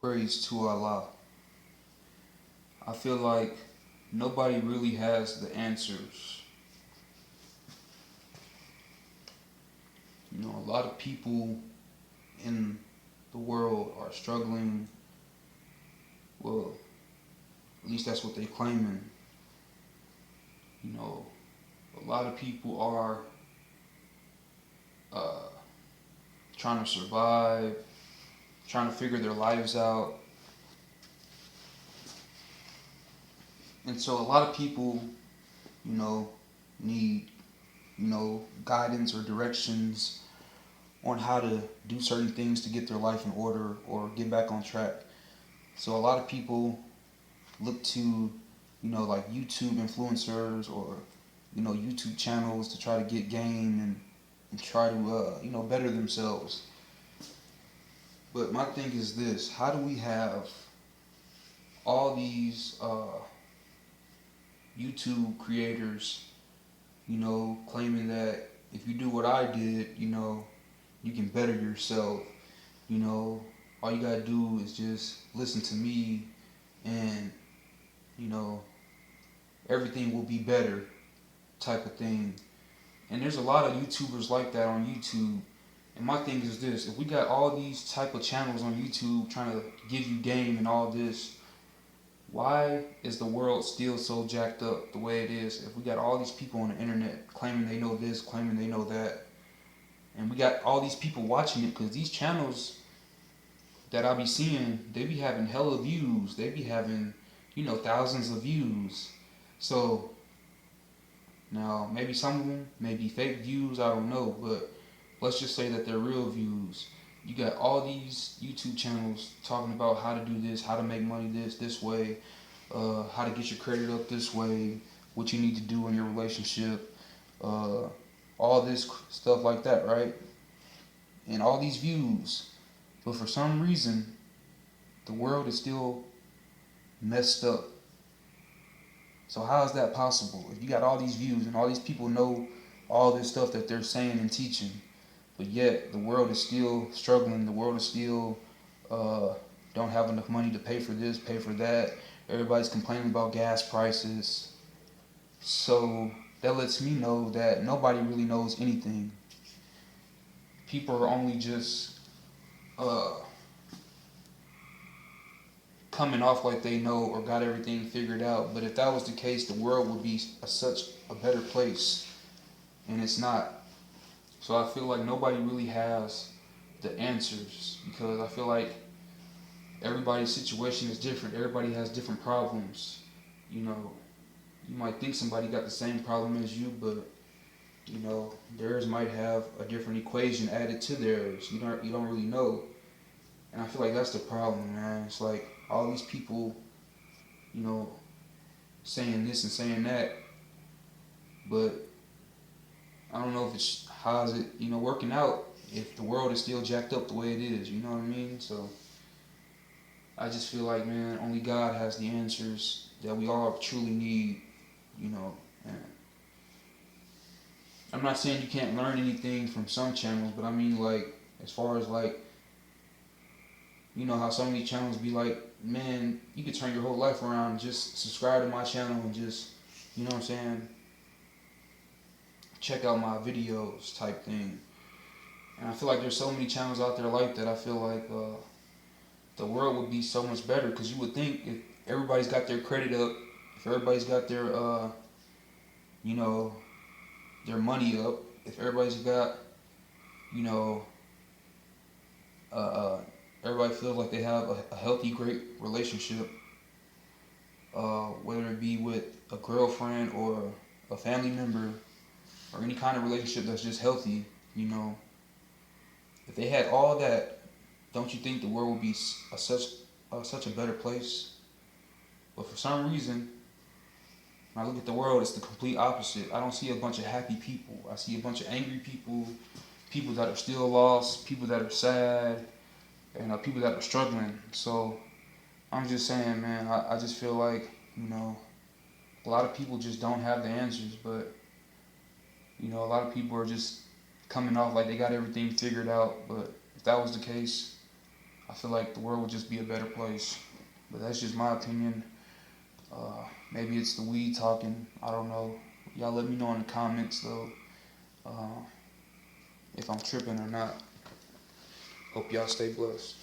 Praise to Allah. I feel like nobody really has the answers. A lot of people in the world are struggling. Well, at least that's what they're claiming. You know, a lot of people are uh, trying to survive, trying to figure their lives out. And so a lot of people, you know, need, guidance or directions on how to do certain things to get their life in order or get back on track. So a lot of people look to, like YouTube influencers or, YouTube channels to try to get game and try to, better themselves. But my thing is this: how do we have all these YouTube creators, claiming that if you do what I did, you can better yourself. You know, all you gotta do is just listen to me, and you know everything will be better, type of thing. And there's a lot of YouTubers like that on YouTube. And my thing is this: if we got all these type of channels on YouTube trying to give you game and all this, why is the world still so jacked up the way it is? If we got all these people on the internet claiming they know this, claiming they know that, and we got all these people watching it, because these channels that I be seeing, they be having hella views. They be having, thousands of views. So now maybe some of them may be fake views, I don't know, but let's just say that they're real views. You got all these YouTube channels talking about how to do this, how to make money this way, how to get your credit up this way, what you need to do in your relationship, uh, all this stuff like that, right? And all these views. But for some reason, the world is still messed up. So how is that possible? If you got all these views and all these people know all this stuff that they're saying and teaching, but yet the world is still struggling. The world is still uh, don't have enough money to pay for this, pay for that. Everybody's complaining about gas prices. So that lets me know that nobody really knows anything. People are only just uh, coming off like they know or got everything figured out. But if that was the case, the world would be such a better place, and it's not. So I feel like nobody really has the answers, because I feel like everybody's situation is different. Everybody has different problems. You know, you might think somebody got the same problem as you, but theirs might have a different equation added to theirs. You don't really know. And I feel like that's the problem, man. It's like all these people, you know, saying this and saying that, but I don't know if it's how's it, working out if the world is still jacked up the way it is. You know what I mean? So I just feel like, man, only God has the answers that we all truly need. And I'm not saying you can't learn anything from some channels, but I mean, like, as far as like, how some of these channels be like, man, you could turn your whole life around. Just subscribe to my channel and just, you know what I'm saying, check out my videos type thing. And I feel like there's so many channels out there like that. I feel like the world would be so much better, because you would think if everybody's got their credit up, if everybody's got their, you know, their money up, if everybody's got, you know, uh, uh, everybody feels like they have a healthy, great relationship, whether it be with a girlfriend or a family member or any kind of relationship that's just healthy, if they had all that, don't you think the world would be such a better place? But for some reason, when I look at the world, it's the complete opposite. I don't see a bunch of happy people. I see a bunch of angry people, people that are still lost, people that are sad, and people that are struggling. So I'm just saying, man, I just feel like, a lot of people just don't have the answers, but, a lot of people are just coming off like they got everything figured out. But if that was the case, I feel like the world would just be a better place. But that's just my opinion. Maybe it's the weed talking. I don't know. Y'all let me know in the comments though, if I'm tripping or not. Hope y'all stay blessed.